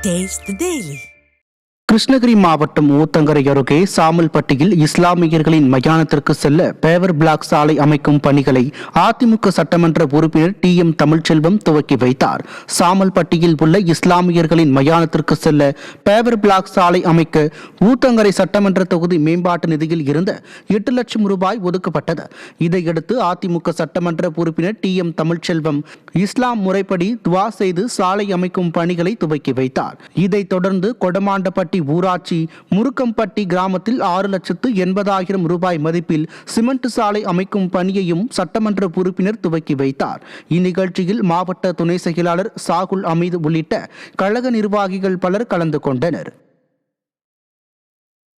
Taste the Daily. Krishnagiri மாவட்டம் ஊத்தங்கரை அருகே சாமல்பட்டியில் இஸ்லாமியர்களின் மயானத்திற்கு செல்ல பேவர் பிளாக் சாலை அமைக்கும் பணிகளை அதிமுக சட்டமன்ற உறுப்பினர் டி.எம். தமிழ்ச்செல்வம் துவக்கி வைத்தார். சாமல்பட்டியில் உள்ள இஸ்லாமியர்களின் மயானத்திற்கு செல்ல பேவர் பிளாக் சாலை அமைக்க ஊத்தங்கரை சட்டமன்ற தொகுதி மேம்பாட்டு நிதியில் இருந்த 8 லட்சம் ரூபாய் ஒதுக்கப்பட்டது. இதையடுத்து அதிமுக சட்டமன்ற உறுப்பினர் டி.எம். தமிழ்ச்செல்வம் இஸ்லாம் முறைப்படி துவா செய்து சாலை அமைக்கும் பணிகளை துவக்கி வைத்தார். இதைத் தொடர்ந்து கொடமாண்டப்பட்டி ஊராட்சி முருக்கம்பட்டி கிராமத்தில் 6,80,000 ரூபாய் மதிப்பில் சிமெண்ட் சாலை அமைக்கும் பணியையும் சட்டமன்ற உறுப்பினர் துவக்கி வைத்தார். இந்நிகழ்ச்சியில் மாவட்ட துணை செயலாளர் சாகுல் அமீது உள்ளிட்ட கழக நிர்வாகிகள் பலர் கலந்து கொண்டனர்.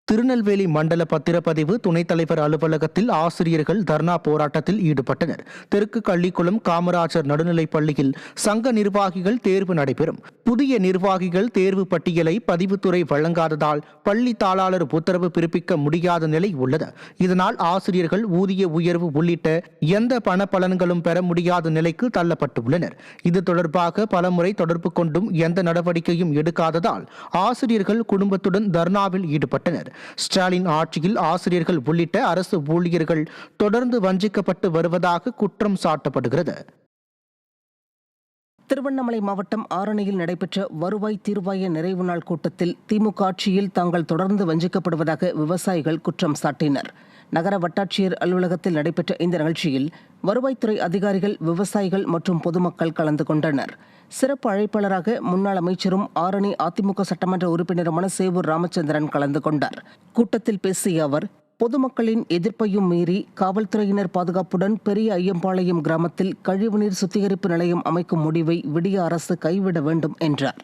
திருநெல்வேலி மண்டல பத்திரப்பதிவு துணைத் தலைவர் அலுவலகத்தில் ஆசிரியர்கள் தர்ணா போராட்டத்தில் ஈடுபட்டனர். தெற்கு கள்ளிக்குளம் காமராஜர் நடுநிலைப் பள்ளியில் சங்க நிர்வாகிகள் தேர்வு நடைபெறும். புதிய நிர்வாகிகள் தேர்வு பட்டியலை பதிவுத்துறை வழங்காததால் பள்ளி தாளாளர் உத்தரவு பிறப்பிக்க முடியாத நிலை உள்ளது. இதனால் ஆசிரியர்கள் ஊதிய உயர்வு உள்ளிட்ட எந்த பண பலன்களும் பெற முடியாத நிலைக்கு தள்ளப்பட்டுள்ளனர். இது தொடர்பாக பலமுறை தொடர்பு கொண்டும் எந்த நடவடிக்கையும் எடுக்காததால் ஆசிரியர்கள் குடும்பத்துடன் தர்ணாவில் ஈடுபட்டனர். ஸ்டாலின் ஆட்சியில் ஆசிரியர்கள் உள்ளிட்ட அரசு ஊழியர்கள் தொடர்ந்து வஞ்சிக்கப்பட்டு வருவதாக குற்றம் சாட்டப்படுகிறது. திருவண்ணாமலை மாவட்டம் ஆரணியில் நடைபெற்ற வருவாய் தீர்வாய நிறைவு நாள் கூட்டத்தில் திமுக ஆட்சியில் தாங்கள் தொடர்ந்து வஞ்சிக்கப்படுவதாக விவசாயிகள் குற்றம் சாட்டினர். நகர வட்டாட்சியர் அலுவலகத்தில் நடைபெற்ற இந்த நிகழ்ச்சியில் வருவாய்த்துறை அதிகாரிகள், விவசாயிகள் மற்றும் பொதுமக்கள் கலந்து கொண்டனர். சிறப்பு அழைப்பாளராக முன்னாள் அமைச்சரும் ஆரணி அதிமுக சட்டமன்ற உறுப்பினருமான சேவூர் ராமச்சந்திரன் கலந்து கொண்டார். கூட்டத்தில் பேசிய அவர், பொதுமக்களின் எதிர்ப்பையும் மீறி காவல்துறையினர் பாதுகாப்புடன் பெரிய ஐயம்பாளையம் கிராமத்தில் கழிவுநீர் சுத்திகரிப்பு நிலையம் அமைக்கும் முடிவை விடிய அரசு கைவிட வேண்டும் என்றார்.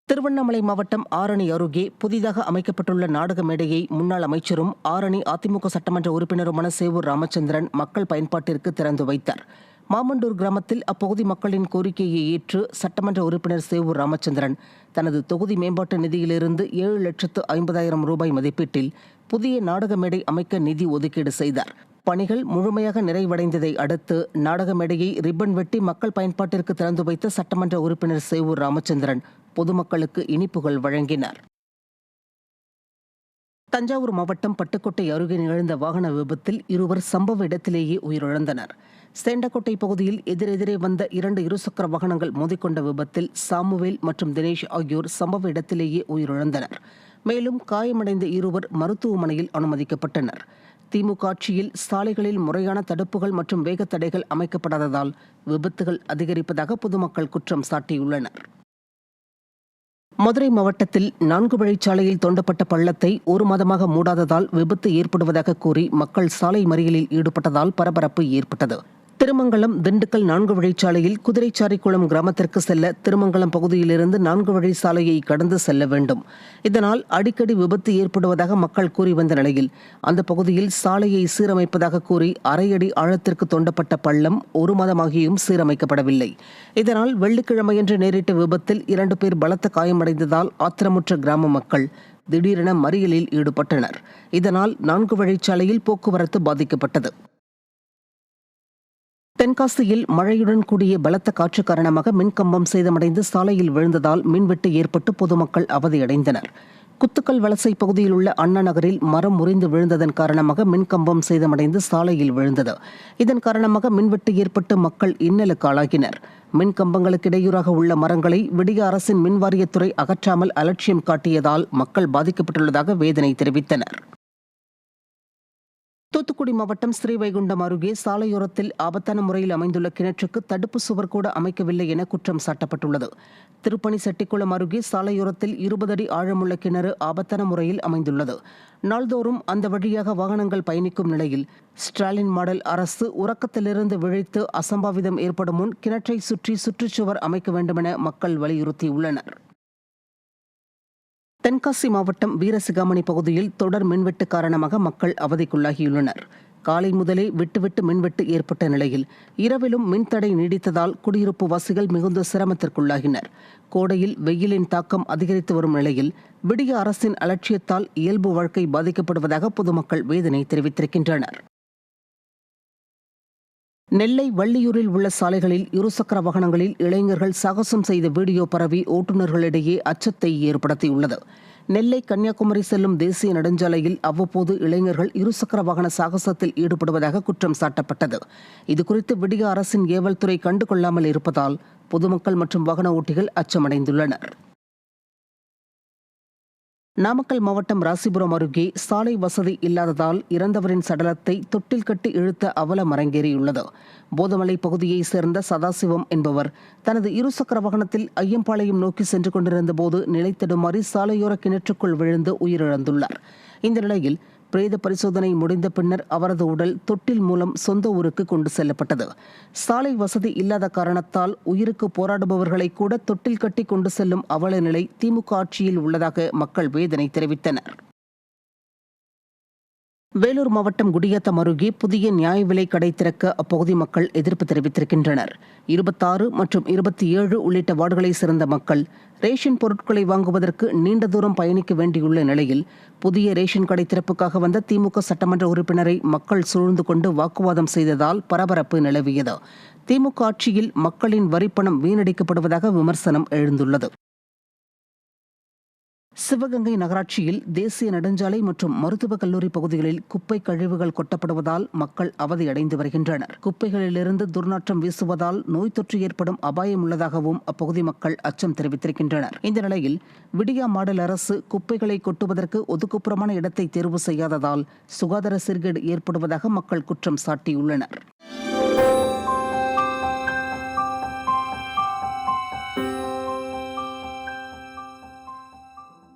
திருவண்ணாமலை மாவட்டம் ஆரணி அருகே புதிதாக அமைக்கப்பட்டுள்ள நாடக மேடையை முன்னாள் அமைச்சரும் ஆரணி அதிமுக சட்டமன்ற உறுப்பினருமான சேவூர் ராமச்சந்திரன் மக்கள் பயன்பாட்டிற்கு திறந்து வைத்தார். மாமண்டூர் கிராமத்தில் அப்பகுதி மக்களின் கோரிக்கையை ஏற்று சட்டமன்ற உறுப்பினர் சேவூர் ராமச்சந்திரன் தனது தொகுதி மேம்பாட்டு நிதியிலிருந்து 7,50,000 ரூபாய் மதிப்பீட்டில் புதிய நாடக மேடை அமைக்க நிதி ஒதுக்கீடு செய்தார். பணிகள் முழுமையாக நிறைவடைந்ததை அடுத்து நாடக மேடையை ரிப்பன் வெட்டி மக்கள் பயன்பாட்டிற்கு திறந்து வைத்த சட்டமன்ற உறுப்பினர் சேவூர் ராமச்சந்திரன் பொதுமக்களுக்கு இனிப்புகள் வழங்கினார். தஞ்சாவூர் மாவட்டம் பட்டுக்கோட்டை அருகே நிகழ்ந்த வாகன விபத்தில் இருவர் சம்பவ இடத்திலேயே உயிரிழந்தனர். சேண்டக்கோட்டை பகுதியில் எதிரெதிரே வந்த 2 இருசக்கர வாகனங்கள் மோதிக்கொண்ட விபத்தில் சாமுவேல் மற்றும் தினேஷ் ஆகியோர் சம்பவ இடத்திலேயே உயிரிழந்தனர். மேலும் காயமடைந்த இருவர் மருத்துவமனையில் அனுமதிக்கப்பட்டனர். திமுக ஆட்சியில் சாலைகளில் முறையான தடுப்புகள் மற்றும் வேகத்தடைகள் அமைக்கப்படாததால் விபத்துகள் அதிகரிப்பதாக பொதுமக்கள் குற்றம் சாட்டியுள்ளனர். மதுரை மாவட்டத்தில் 4 வழிச்சாலையில் தோண்டப்பட்ட பள்ளத்தை 1 மாதமாக மூடாததால் விபத்து ஏற்படுவதாக கூறி மக்கள் சாலை மறியலில் ஈடுபட்டதால் பரபரப்பு ஏற்பட்டது. திருமங்கலம் திண்டுக்கல் 4 வழிச்சாலையில் குதிரைச்சாரிக்குளம் கிராமத்திற்கு செல்ல திருமங்கலம் பகுதியிலிருந்து 4 வழி சாலையை கடந்து செல்ல வேண்டும். இதனால் அடிக்கடி விபத்து ஏற்படுவதாக மக்கள் கூறி வந்த நிலையில் அந்த பகுதியில் சாலையை சீரமைப்பதாக கூறி 1/2 அடி ஆழத்திற்கு தோண்டப்பட்ட பள்ளம் 1 மாதமாகியும் சீரமைக்கப்படவில்லை. இதனால் வெள்ளிக்கிழமையன்று நேரிட்ட விபத்தில் 2 பேர் பலத்த காயமடைந்ததால் ஆத்திரமுற்ற கிராம மக்கள் திடீரென மறியலில் ஈடுபட்டனர். இதனால் 4 வழிச்சாலையில் போக்குவரத்து பாதிக்கப்பட்டது. தென்காசியில் மழையுடன் கூடிய பலத்த காற்று காரணமாக மின்கம்பம் சேதமடைந்து சாலையில் விழுந்ததால் மின்வெட்டு ஏற்பட்டு பொதுமக்கள் அவதியடைந்தனர். குத்துக்கல் வலசை பகுதியில் உள்ள அண்ணா நகரில் மரம் முறிந்து விழுந்ததன் காரணமாக மின்கம்பம் சேதமடைந்து சாலையில் விழுந்தது. இதன் காரணமாக மின்வெட்டு ஏற்பட்டு மக்கள் இன்னலுக்கு ஆளாகினர். மின்கம்பங்களுக்கு இடையூறாக உள்ள மரங்களை விடிய அரசின் மின்வாரியத்துறை அகற்றாமல் அலட்சியம் காட்டியதால் மக்கள் பாதிக்கப்பட்டுள்ளதாக வேதனை தெரிவித்தனர். தூத்துக்குடி மாவட்டம் ஸ்ரீவைகுண்டம் அருகே சாலையோரத்தில் ஆபத்தான முறையில் அமைந்துள்ள கிணற்றுக்கு தடுப்பு சுவர் கூட அமைக்கவில்லை என குற்றம் சாட்டப்பட்டுள்ளது. திருப்பணி செட்டிக்குளம் அருகே சாலையோரத்தில் 20 அடி ஆழமுள்ள கிணறு ஆபத்தான முறையில் அமைந்துள்ளது. நாள்தோறும் அந்த வழியாக வாகனங்கள் பயணிக்கும் நிலையில் ஸ்டாலின் மாடல் அரசு உறக்கத்திலிருந்து விழித்து அசம்பாவிதம் ஏற்படும் முன் கிணற்றை சுற்றி சுற்றுச்சுவர் அமைக்க வேண்டுமென மக்கள் வலியுறுத்தியுள்ளனர். தென்காசி மாவட்டம் வீரசிகாமணி பகுதியில் தொடர் மின்வெட்டு காரணமாக மக்கள் அவதிக்குள்ளாகியுள்ளனர். காலை முதலே விட்டு மின்வெட்டு ஏற்பட்ட நிலையில் இரவிலும் மின்தடை நீடித்ததால் குடியிருப்பு வாசிகள் மிகுந்த சிரமத்திற்குள்ளாகினர். கோடையில் வெயிலின் தாக்கம் அதிகரித்து வரும் நிலையில் விடிய அரசின் அலட்சியத்தால் இயல்பு வாழ்க்கை பாதிக்கப்படுவதாக பொதுமக்கள் வேதனை தெரிவித்திருக்கின்றனர். நெல்லை வள்ளியூரில் உள்ள சாலைகளில் இருசக்கர வாகனங்களில் இளைஞர்கள் சாகசம் செய்த வீடியோ பரவி ஓட்டுநர்களிடையே அச்சத்தை ஏற்படுத்தியுள்ளது. நெல்லை கன்னியாகுமரி செல்லும் தேசிய நெடுஞ்சாலையில் அவ்வப்போது இளைஞர்கள் இருசக்கர வாகன சாகசத்தில் ஈடுபடுவதாக குற்றம் சாட்டப்பட்டது. இதுகுறித்து விடிய அரசின் ஏவல் துறை கண்டுகொள்ளாமல் இருப்பதால் பொதுமக்கள் மற்றும் வாகன ஓட்டிகள் அச்சமடைந்துள்ளனர். நாமக்கல் மாவட்டம் ராசிபுரம் அருகே சாலை வசதி இல்லாததால் இறந்தவரின் சடலத்தை தொட்டில் கட்டி இழுத்த அவலம் அரங்கேறியுள்ளது. போதமலை பகுதியைச் சேர்ந்த சதாசிவம் என்பவர் தனது இருசக்கர வாகனத்தில் ஐயம்பாளையம் நோக்கி சென்று கொண்டிருந்த போது நிலை தடுமாறி சாலையோர கிணற்றுக்குள் விழுந்து உயிரிழந்துள்ளார். இந்த நிலையில் பிரேத பரிசோதனை முடிந்த பின்னர் அவரது உடல் தொட்டில் மூலம் சொந்த ஊருக்கு கொண்டு செல்லப்பட்டது. சாலை வசதி இல்லாத காரணத்தால் உயிருக்கு போராடுபவர்களை கூட தொட்டில் கட்டி கொண்டு செல்லும் அவல நிலை திமுக ஆட்சியில் உள்ளதாக மக்கள் வேதனை தெரிவித்தனர். வேலூர் மாவட்டம் குடியாத்தம் அருகே புதிய நியாய விலை கடை திறக்க அப்பகுதி மக்கள் எதிர்ப்பு தெரிவித்திருக்கின்றனர். 26 மற்றும் 27 உள்ளிட்ட வார்டுகளை சேர்ந்த மக்கள் ரேஷன் பொருட்களை வாங்குவதற்கு நீண்ட தூரம் பயணிக்க வேண்டியுள்ள நிலையில் புதிய ரேஷன் கடை திறப்புக்காக வந்த திமுக சட்டமன்ற உறுப்பினரை மக்கள் சூழ்ந்து கொண்டு வாக்குவாதம் செய்ததால் பரபரப்பு நிலவியது. திமுக ஆட்சியில் மக்களின் வரிப்பணம் வீணடிக்கப்படுவதாக விமர்சனம் எழுந்துள்ளது. சிவகங்கை நகராட்சியில் தேசிய நெடுஞ்சாலை மற்றும் மருத்துவக் கல்லூரி பகுதிகளில் குப்பை கழிவுகள் கொட்டப்படுவதால் மக்கள் அவதியடைந்து வருகின்றனர். குப்பைகளிலிருந்து துர்நாற்றம் வீசுவதால் நோய் தொற்று ஏற்படும் அபாயம் உள்ளதாகவும் அப்பகுதி மக்கள் அச்சம் தெரிவித்திருக்கின்றனர். இந்த நிலையில் விடியா மாடல் அரசு குப்பைகளை கொட்டுவதற்கு ஒதுக்குப்புறமான இடத்தை தேர்வு செய்யாததால் சுகாதார சீர்கேடு ஏற்படுவதாக மக்கள் குற்றம் சாட்டியுள்ளனர்.